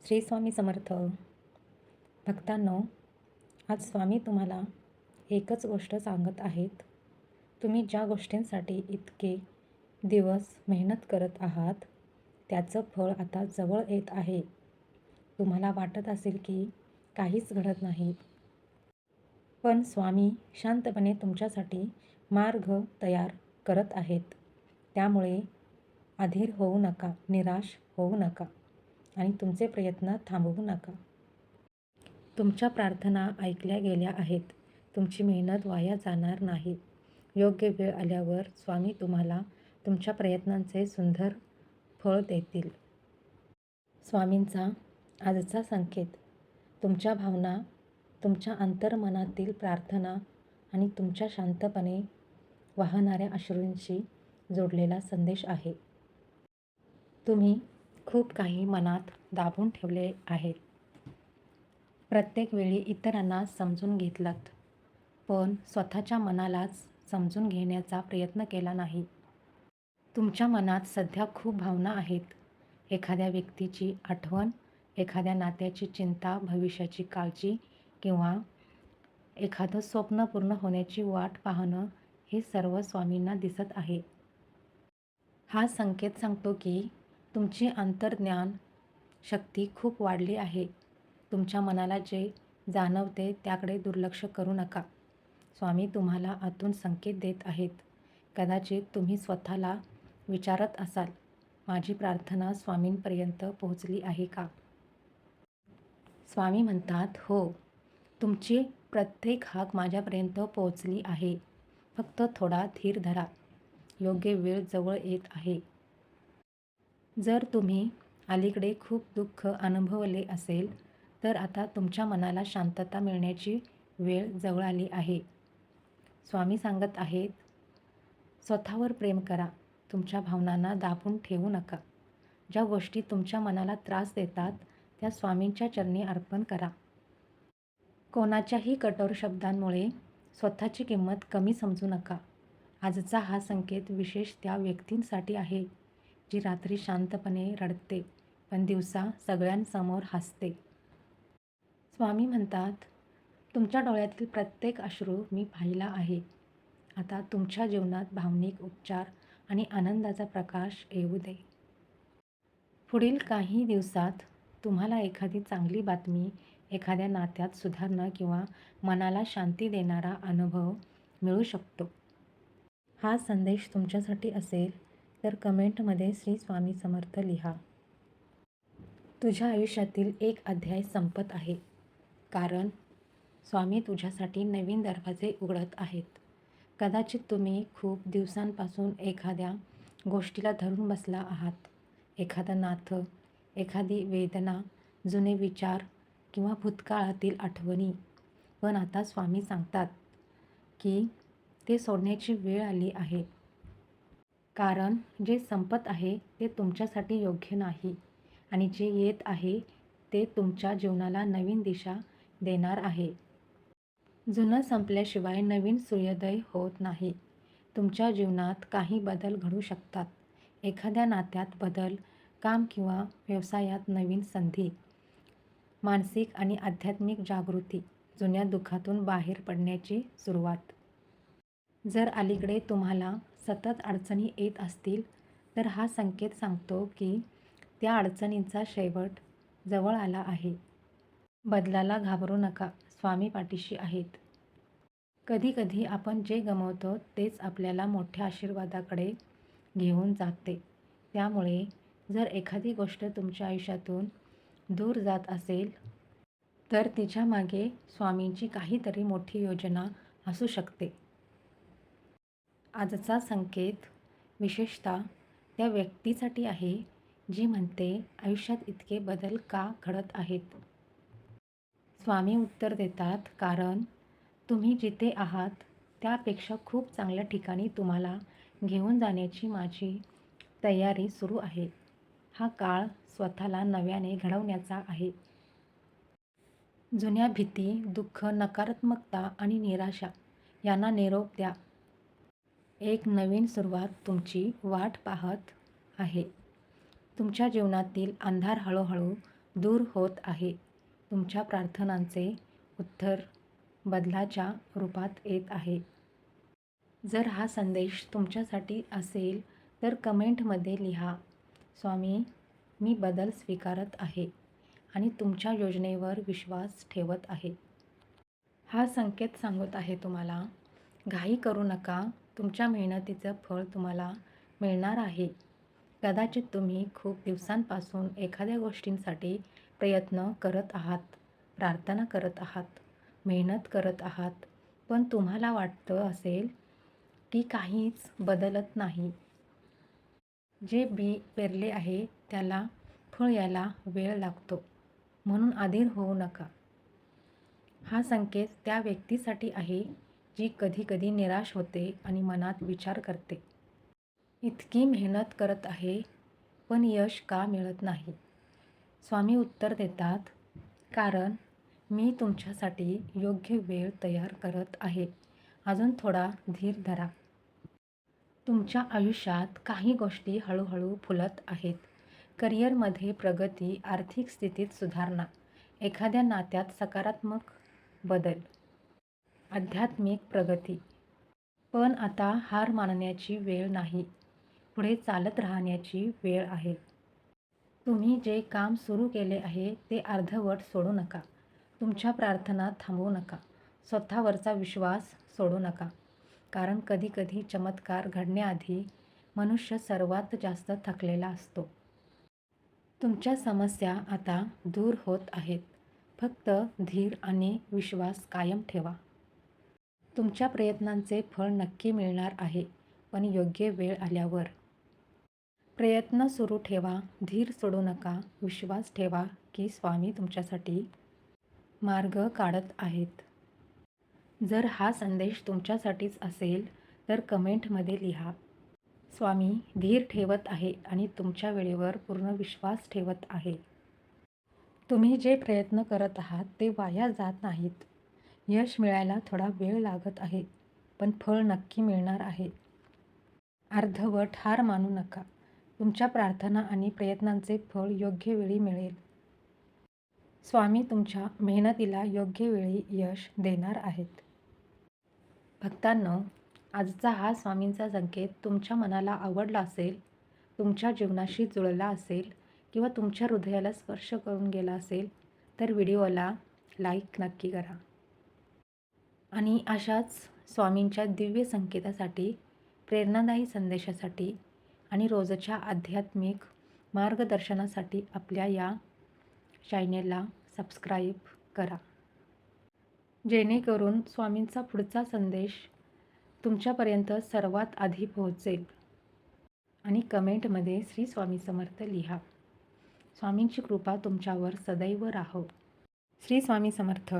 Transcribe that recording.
श्री स्वामी समर्थ. भक्तांनो, आज स्वामी तुम्हाला एकच गोष्ट सांगत आहेत. तुम्ही ज्या गोष्टींसाठी इतके दिवस मेहनत करत आहात त्याचं फळ आता जवळ येत आहे. तुम्हाला वाटत असेल की काहीच घडत नाही, पण स्वामी शांतपणे तुमच्यासाठी मार्ग तयार करत आहेत. त्यामुळे अधीर होऊ नका, निराश होऊ नका आणि तुमचे प्रयत्न थांबवू नका. तुमच्या प्रार्थना ऐकल्या गेल्या आहेत. तुमची मेहनत वाया जाणार नाही. योग्य वेळ आल्यावर स्वामी तुम्हाला तुमच्या प्रयत्नांचे सुंदर फळ देतील. स्वामींचा आजचा संकेत. तुमच्या भावना, तुमच्या अंतर्मनातील प्रार्थना आणि तुमच्या शांतपणे वाहणाऱ्या अश्रूंशी जोडलेला संदेश आहे. तुम्ही खूप काही मनात दाबून ठेवले आहेत. प्रत्येक वेळी इतरांना समजून घेतलात, पण स्वतःच्या मनालाच समजून घेण्याचा प्रयत्न केला नाही. तुमच्या मनात सध्या खूप भावना आहेत. एखाद्या व्यक्तीची आठवण, एखाद्या नात्याची चिंता, भविष्याची काळजी किंवा एखादं स्वप्न पूर्ण होण्याची वाट पाहणं, हे सर्व स्वामींना दिसत आहे. हा संकेत सांगतो की तुमची अंतर्ज्ञान शक्ती खूप वाढली आहे. तुमच्या मनाला जे जाणवते त्याकडे दुर्लक्ष करू नका. स्वामी तुम्हाला आतून संकेत देत आहेत. कदाचित तुम्ही स्वतःला विचारत असाल, माझी प्रार्थना स्वामींपर्यंत पोहोचली आहे का? स्वामी म्हणतात, हो, तुमची प्रत्येक हाक माझ्यापर्यंत पोहोचली आहे. फक्त थोडा धीर धरा. योग्य वेळ जवळ येत आहे. जर तुम्ही अलीकडे खूप दुःख अनुभवले असेल, तर आता तुमच्या मनाला शांतता मिळण्याची वेळ जवळ आली आहे. स्वामी सांगत आहेत, स्वतःवर प्रेम करा. तुमच्या भावनांना दाबून ठेवू नका. ज्या गोष्टी तुमच्या मनाला त्रास देतात त्या स्वामींच्या चरणी अर्पण करा. कोणाच्याही कठोर शब्दांमुळे स्वतःची किंमत कमी समजू नका. आजचा हा संकेत विशेष त्या व्यक्तींसाठी आहे जी रात्री शांतपणे रडते पण दिवसा सगळ्यांसमोर हसते. स्वामी म्हणतात, तुमच्या डोळ्यातील प्रत्येक अश्रू मी पाहिला आहे. आता तुमच्या जीवनात भावनिक उपचार आणि आनंदाचा प्रकाश येऊ दे. पुढील काही दिवसात तुम्हाला एखादी चांगली बातमी, एखाद्या नात्यात सुधारणा किंवा मनाला शांती देणारा अनुभव मिळू शकतो. हा संदेश तुमच्यासाठी असेल तर कमेंटमध्ये श्री स्वामी समर्थ लिहा. तुझ्या आयुष्यातील एक अध्याय संपत आहे, कारण स्वामी तुझ्यासाठी नवीन दरवाजे उघडत आहेत. कदाचित तुम्ही खूप दिवसांपासून एखाद्या गोष्टीला धरून बसला आहात. एखादं नातं, एखादी वेदना, जुने विचार किंवा भूतकाळातील आठवणी. पण आता स्वामी सांगतात की ते सोडण्याची वेळ आली आहे. कारण जे संपत आहे ते तुमच्यासाठी योग्य नाही आणि जे येत आहे ते तुमच्या जीवनाला नवीन दिशा देणार आहे. जुनं संपल्याशिवाय नवीन सूर्योदय होत नाही. तुमच्या जीवनात काही बदल घडू शकतात. एखाद्या नात्यात बदल, काम किंवा व्यवसायात नवीन संधी, मानसिक आणि आध्यात्मिक जागृती, जुन्या दुःखातून बाहेर पडण्याची सुरुवात. जर अलीकडे तुम्हाला सतत अडचणी येत असतील तर हा संकेत सांगतो की त्या अडचणींचा शेवट जवळ आला आहे. बदलाला घाबरू नका, स्वामी पाठीशी आहेत. कधीकधी आपण जे गमावतो तेच आपल्याला मोठ्या आशीर्वादाकडे घेऊन जाते. त्यामुळे जर एखादी गोष्ट तुमच्या आयुष्यातून दूर जात असेल तर तिच्या मागे स्वामींची काहीतरी मोठी योजना असू शकते. आजचा संकेत विशेषतः त्या व्यक्तीसाठी आहे जी म्हणते, आयुष्यात इतके बदल का घडत आहेत? स्वामी उत्तर देतात, कारण तुम्ही जिथे आहात त्यापेक्षा खूप चांगल्या ठिकाणी तुम्हाला घेऊन जाण्याची माझी तयारी सुरू आहे. हा काळ स्वतःला नव्याने घडवण्याचा आहे. जुन्या भीती, दुःख, नकारात्मकता आणि निराशा यांना निरोप द्या. एक नवीन सुरुवात तुमची वाट पाहत आहे. तुमच्या जीवनातील अंधार हळूहळू दूर होत आहे. तुमच्या प्रार्थनांचे उत्तर बदलाच्या रूपात येत आहे. जर हा संदेश तुमच्यासाठी असेल तर कमेंटमध्ये लिहा, स्वामी, मी बदल स्वीकारत आहे आणि तुमच्या योजनेवर विश्वास ठेवत आहे. हा संकेत सांगत आहे तुम्हाला, घाई करू नका, तुमच्या मेहनतीचं फळ तुम्हाला मिळणार आहे. कदाचित तुम्ही खूप दिवसांपासून एखाद्या गोष्टींसाठी प्रयत्न करत आहात, प्रार्थना करत आहात, मेहनत करत आहात, पण तुम्हाला वाटतं असेल की काहीच बदलत नाही. जे बी पेरले आहे त्याला फळ यायला वेळ लागतो, म्हणून अधीर होऊ नका. हा संकेत त्या व्यक्तीसाठी आहे जी कधी-कधी निराश होते आणि मनात विचार करते, इतकी मेहनत करत आहे, पण यश का मिळत नाही? स्वामी उत्तर देतात, कारण मी तुमच्यासाठी योग्य वेळ तयार करत आहे. अजून थोडा धीर धरा. तुमच्या आयुष्यात काही गोष्टी हळूहळू फुलत आहेत. करिअरमध्ये प्रगती, आर्थिक स्थितीत सुधारणा, एखाद्या नात्यात सकारात्मक बदल, आध्यात्मिक प्रगती. पण आता हार मानण्याची वेळ नाही. पुढे चालत राहण्याची वेळ आहे. तुम्ही जे काम सुरू केले आहे ते अर्धवट सोडू नका. तुमच्या प्रार्थना थांबवू नका. स्वतःवरचा विश्वास सोडू नका. कारण कधीकधी चमत्कार घडण्याआधी मनुष्य सर्वात जास्त थकलेला असतो. तुमच्या समस्या आता दूर होत आहेत. फक्त धीर आणि विश्वास कायम ठेवा. तुमच्या प्रयत्नांचे फळ नक्की मिळणार आहे, पण योग्य वेळ आल्यावर. प्रयत्न सुरू ठेवा, धीर सोडू नका, विश्वास ठेवा की स्वामी तुमच्यासाठी मार्ग काढत आहेत. जर हा संदेश तुमच्यासाठीच असेल तर कमेंटमध्ये लिहा, स्वामी धीर ठेवत आहे आणि तुमच्या वेळेवर पूर्ण विश्वास ठेवत आहे. तुम्ही जे प्रयत्न करत आहात ते वाया जात नाहीत. यश मिळायला थोडा वेळ लागत आहे, पण फळ नक्की मिळणार आहे. अर्धवट हार मानू नका. तुमच्या प्रार्थना आणि प्रयत्नांचे फळ योग्य वेळी मिळेल. स्वामी तुमच्या मेहनतीला योग्य वेळी यश देणार आहेत. भक्तांनो, आजचा हा स्वामींचा संकेत तुमच्या मनाला आवडला असेल, तुमच्या जीवनाशी जुळला असेल किंवा तुमच्या हृदयाला स्पर्श करून गेला असेल तर व्हिडिओला लाईक नक्की करा. आणि अशाच स्वामींच्या दिव्य संकेतासाठी, प्रेरणादायी संदेशासाठी आणि रोजच्या आध्यात्मिक मार्गदर्शनासाठी आपल्या या चॅनेलला सबस्क्राईब करा, जेणेकरून स्वामींचा पुढचा संदेश तुमच्यापर्यंत सर्वात आधी पोहोचेल. आणि कमेंटमध्ये श्री स्वामी समर्थ लिहा. स्वामींची कृपा तुमच्यावर सदैव राहो. श्री स्वामी समर्थ.